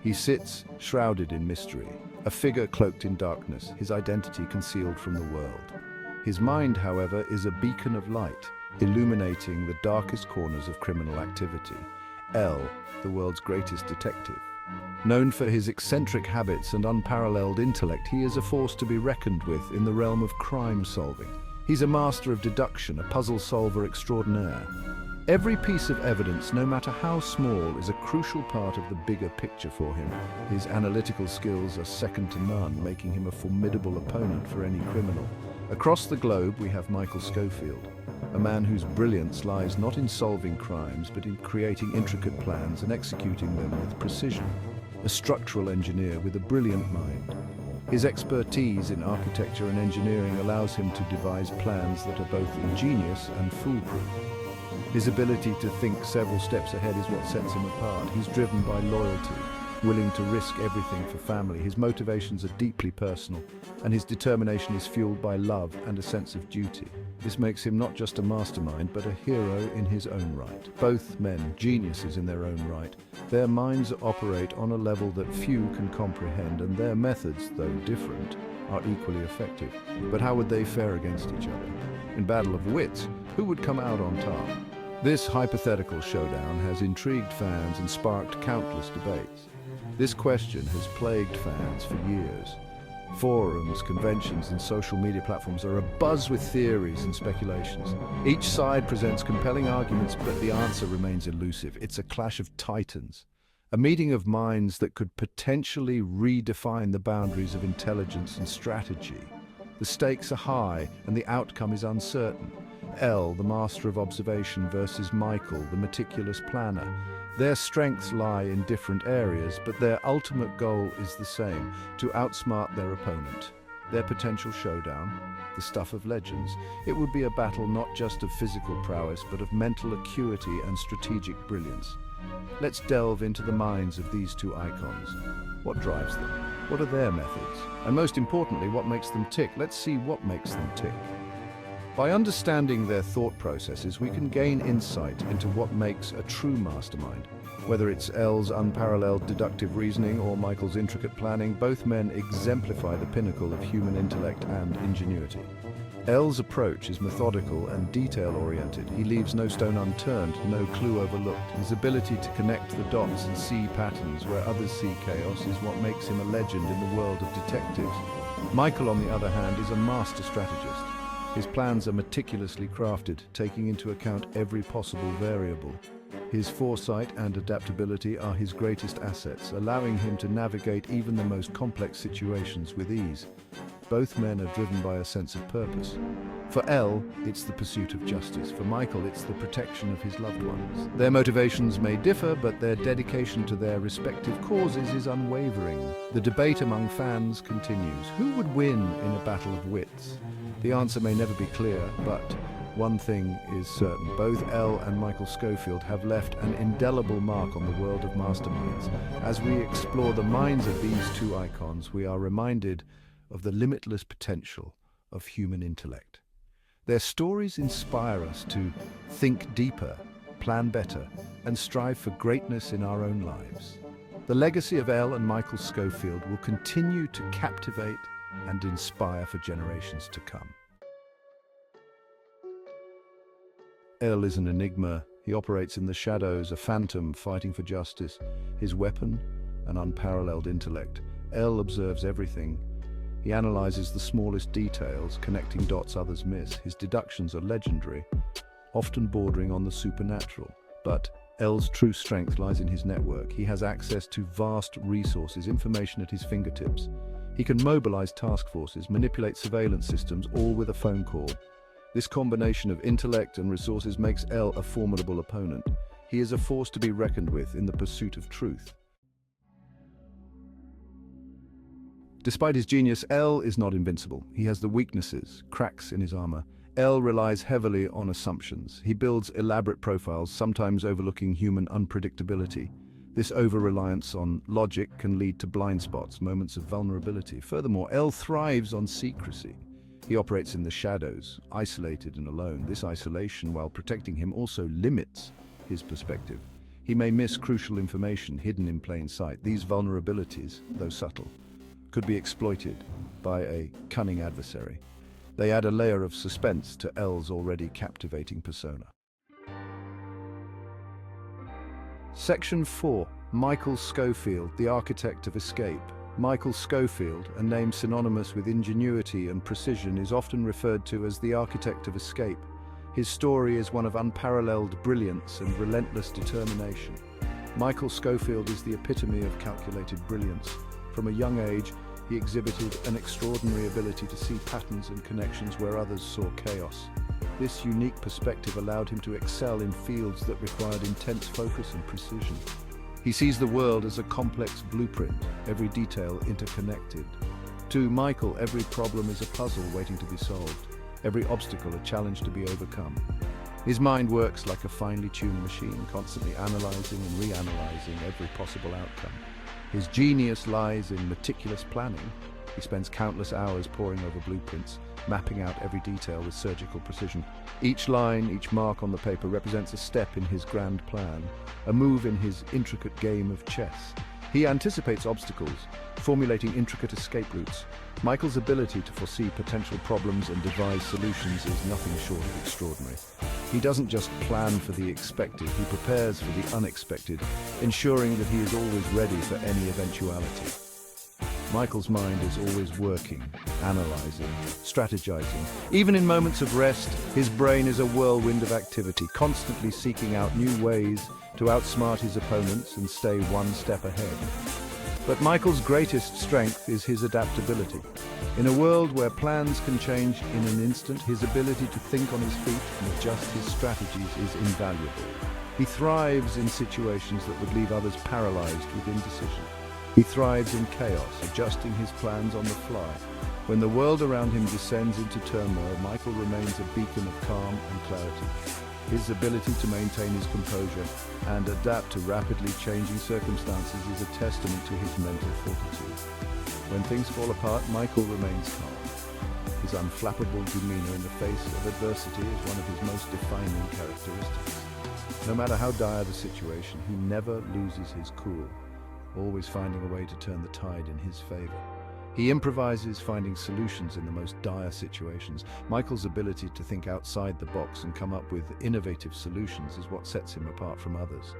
He sits, shrouded in mystery, a figure cloaked in darkness, his identity concealed from the world. His mind, however, is a beacon of light, illuminating the darkest corners of criminal activity. L, the world's greatest detective. Known for his eccentric habits and unparalleled intellect, he is a force to be reckoned with in the realm of crime solving. He's a master of deduction, a puzzle solver extraordinaire. Every piece of evidence, no matter how small, is a crucial part of the bigger picture for him. His analytical skills are second to none, making him a formidable opponent for any criminal. Across the globe, we have Michael Scofield, a man whose brilliance lies not in solving crimes, but in creating intricate plans and executing them with precision. A structural engineer with a brilliant mind. His expertise in architecture and engineering allows him to devise plans that are both ingenious and foolproof. His ability to think several steps ahead is what sets him apart. He's driven by loyalty, willing to risk everything for family. His motivations are deeply personal, and his determination is fueled by love and a sense of duty. This makes him not just a mastermind, but a hero in his own right. Both men, geniuses in their own right. Their minds operate on a level that few can comprehend, and their methods, though different, are equally effective. But how would they fare against each other? In battle of wits, who would come out on top? This hypothetical showdown has intrigued fans and sparked countless debates. This question has plagued fans for years. Forums, conventions, and social media platforms are abuzz with theories and speculations. Each side presents compelling arguments, but the answer remains elusive. It's a clash of titans, a meeting of minds that could potentially redefine the boundaries of intelligence and strategy. The stakes are high, and the outcome is uncertain. L, the master of observation, versus Michael, the meticulous planner. Their strengths lie in different areas, but their ultimate goal is the same: to outsmart their opponent. Their potential showdown, the stuff of legends. It would be a battle not just of physical prowess, but of mental acuity and strategic brilliance. Let's delve into the minds of these two icons. What drives them? What are their methods? And most importantly, what makes them tick? Let's see what makes them tick. By understanding their thought processes, we can gain insight into what makes a true mastermind. Whether it's L's unparalleled deductive reasoning or Michael's intricate planning, both men exemplify the pinnacle of human intellect and ingenuity. L's approach is methodical and detail-oriented. He leaves no stone unturned, no clue overlooked. His ability to connect the dots and see patterns where others see chaos is what makes him a legend in the world of detectives. Michael, on the other hand, is a master strategist. His plans are meticulously crafted, taking into account every possible variable. His foresight and adaptability are his greatest assets, allowing him to navigate even the most complex situations with ease. Both men are driven by a sense of purpose. For L, it's the pursuit of justice. For Michael, it's the protection of his loved ones. Their motivations may differ, but their dedication to their respective causes is unwavering. The debate among fans continues. Who would win in a battle of wits? The answer may never be clear, but one thing is certain. Both L and Michael Scofield have left an indelible mark on the world of masterminds. As we explore the minds of these two icons, we are reminded of the limitless potential of human intellect. Their stories inspire us to think deeper, plan better, and strive for greatness in our own lives. The legacy of L and Michael Scofield will continue to captivate and inspire for generations to come. L is an enigma. He operates in the shadows, a phantom fighting for justice. His weapon, an unparalleled intellect. L observes everything. He analyzes the smallest details, connecting dots others miss. His deductions are legendary, often bordering on the supernatural. But L's true strength lies in his network. He has access to vast resources, information at his fingertips. He can mobilize task forces, manipulate surveillance systems, all with a phone call. This combination of intellect and resources makes L a formidable opponent. He is a force to be reckoned with in the pursuit of truth. Despite his genius, L is not invincible. He has the weaknesses, cracks in his armor. L relies heavily on assumptions. He builds elaborate profiles, sometimes overlooking human unpredictability. This over-reliance on logic can lead to blind spots, moments of vulnerability. Furthermore, L thrives on secrecy. He operates in the shadows, isolated and alone. This isolation, while protecting him, also limits his perspective. He may miss crucial information hidden in plain sight. These vulnerabilities, though subtle, could be exploited by a cunning adversary. They add a layer of suspense to L's already captivating persona. Section 4. Michael Scofield, the architect of escape. Michael Scofield, a name synonymous with ingenuity and precision, is often referred to as the architect of escape. His story is one of unparalleled brilliance and relentless determination. Michael Scofield is the epitome of calculated brilliance. From a young age, he exhibited an extraordinary ability to see patterns and connections where others saw chaos. This unique perspective allowed him to excel in fields that required intense focus and precision. He sees the world as a complex blueprint, every detail interconnected. To Michael, every problem is a puzzle waiting to be solved, every obstacle a challenge to be overcome. His mind works like a finely tuned machine, constantly analyzing and reanalyzing every possible outcome. His genius lies in meticulous planning. He spends countless hours poring over blueprints, mapping out every detail with surgical precision. Each line, each mark on the paper represents a step in his grand plan, a move in his intricate game of chess. He anticipates obstacles, formulating intricate escape routes. Michael's ability to foresee potential problems and devise solutions is nothing short of extraordinary. He doesn't just plan for the expected, he prepares for the unexpected, ensuring that he is always ready for any eventuality. Michael's mind is always working, analyzing, strategizing. Even in moments of rest, his brain is a whirlwind of activity, constantly seeking out new ways to outsmart his opponents and stay one step ahead. But Michael's greatest strength is his adaptability. In a world where plans can change in an instant, his ability to think on his feet and adjust his strategies is invaluable. He thrives in situations that would leave others paralyzed with indecision. He thrives in chaos, adjusting his plans on the fly. When the world around him descends into turmoil, Michael remains a beacon of calm and clarity. His ability to maintain his composure and adapt to rapidly changing circumstances is a testament to his mental fortitude. When things fall apart, Michael remains calm. His unflappable demeanor in the face of adversity is one of his most defining characteristics. No matter how dire the situation, he never loses his cool, always finding a way to turn the tide in his favor. He improvises, finding solutions in the most dire situations. Michael's ability to think outside the box and come up with innovative solutions is what sets him apart from others.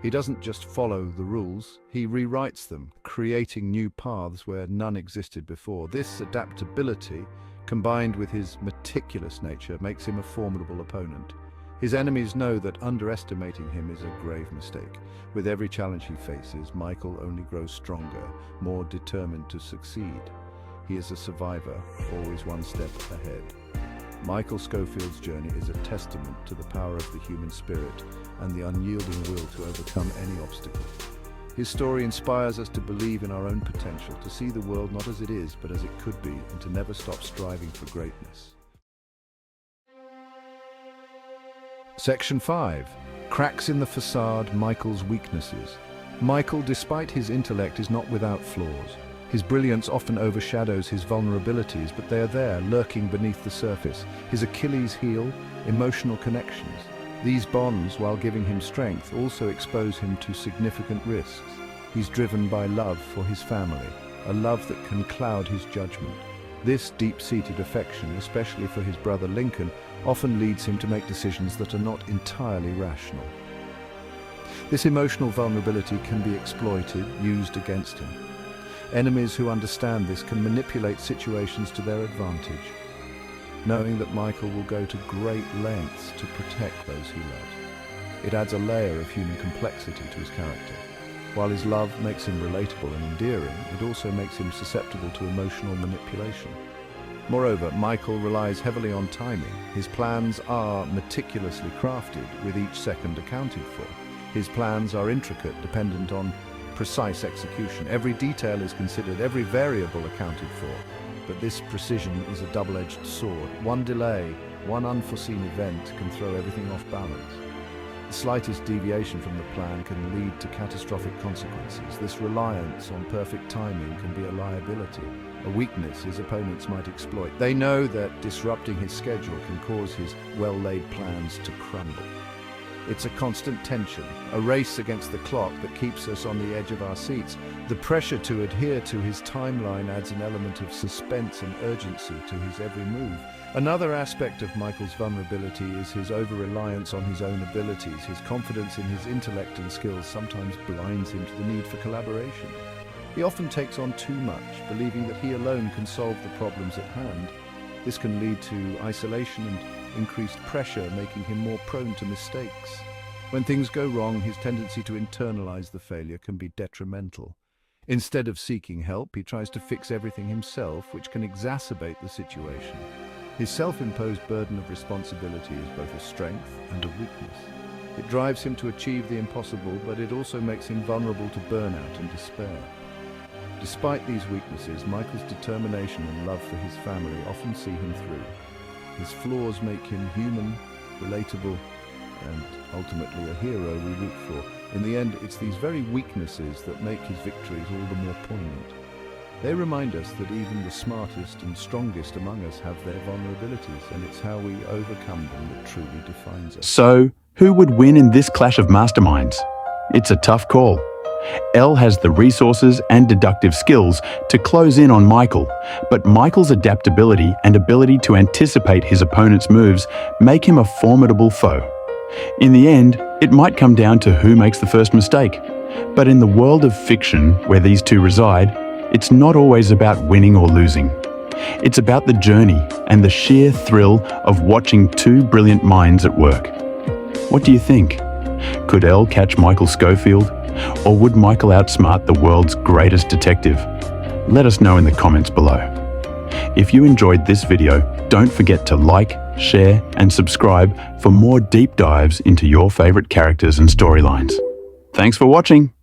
He doesn't just follow the rules, he rewrites them, creating new paths where none existed before. This adaptability, combined with his meticulous nature, makes him a formidable opponent. His enemies know that underestimating him is a grave mistake. With every challenge he faces, Michael only grows stronger, more determined to succeed. He is a survivor, always one step ahead. Michael Scofield's journey is a testament to the power of the human spirit and the unyielding will to overcome any obstacle. His story inspires us to believe in our own potential, to see the world not as it is, but as it could be, and to never stop striving for greatness. Section 5. Cracks in the facade, Michael's weaknesses. Michael, despite his intellect, is not without flaws. His brilliance often overshadows his vulnerabilities, but they are there, lurking beneath the surface. His Achilles heel, emotional connections. These bonds, while giving him strength, also expose him to significant risks. He's driven by love for his family, a love that can cloud his judgment. This deep-seated affection, especially for his brother Lincoln, often leads him to make decisions that are not entirely rational. This emotional vulnerability can be exploited, used against him. Enemies who understand this can manipulate situations to their advantage, knowing that Michael will go to great lengths to protect those he loves. It adds a layer of human complexity to his character. While his love makes him relatable and endearing, it also makes him susceptible to emotional manipulation. Moreover, Michael relies heavily on timing. His plans are meticulously crafted, with each second accounted for. His plans are intricate, dependent on precise execution. Every detail is considered, every variable accounted for. But this precision is a double-edged sword. One delay, one unforeseen event can throw everything off balance. The slightest deviation from the plan can lead to catastrophic consequences. This reliance on perfect timing can be a liability, a weakness his opponents might exploit. They know that disrupting his schedule can cause his well-laid plans to crumble. It's a constant tension, a race against the clock that keeps us on the edge of our seats. The pressure to adhere to his timeline adds an element of suspense and urgency to his every move. Another aspect of Michael's vulnerability is his over-reliance on his own abilities. His confidence in his intellect and skills sometimes blinds him to the need for collaboration. He often takes on too much, believing that he alone can solve the problems at hand. This can lead to isolation and increased pressure, making him more prone to mistakes. When things go wrong, his tendency to internalize the failure can be detrimental. Instead of seeking help, he tries to fix everything himself, which can exacerbate the situation. His self-imposed burden of responsibility is both a strength and a weakness. It drives him to achieve the impossible, but it also makes him vulnerable to burnout and despair. Despite these weaknesses, Michael's determination and love for his family often see him through. His flaws make him human, relatable, and ultimately a hero we root for. In the end, it's these very weaknesses that make his victories all the more poignant. They remind us that even the smartest and strongest among us have their vulnerabilities, and it's how we overcome them that truly defines us. So, who would win in this clash of masterminds? It's a tough call. Elle has the resources and deductive skills to close in on Michael, but Michael's adaptability and ability to anticipate his opponent's moves make him a formidable foe. In the end, it might come down to who makes the first mistake. But in the world of fiction, where these two reside, it's not always about winning or losing. It's about the journey and the sheer thrill of watching two brilliant minds at work. What do you think? Could Elle catch Michael Scofield? Or would Michael outsmart the world's greatest detective? Let us know in the comments below. If you enjoyed this video, don't forget to like, share, and subscribe for more deep dives into your favorite characters and storylines. Thanks for watching.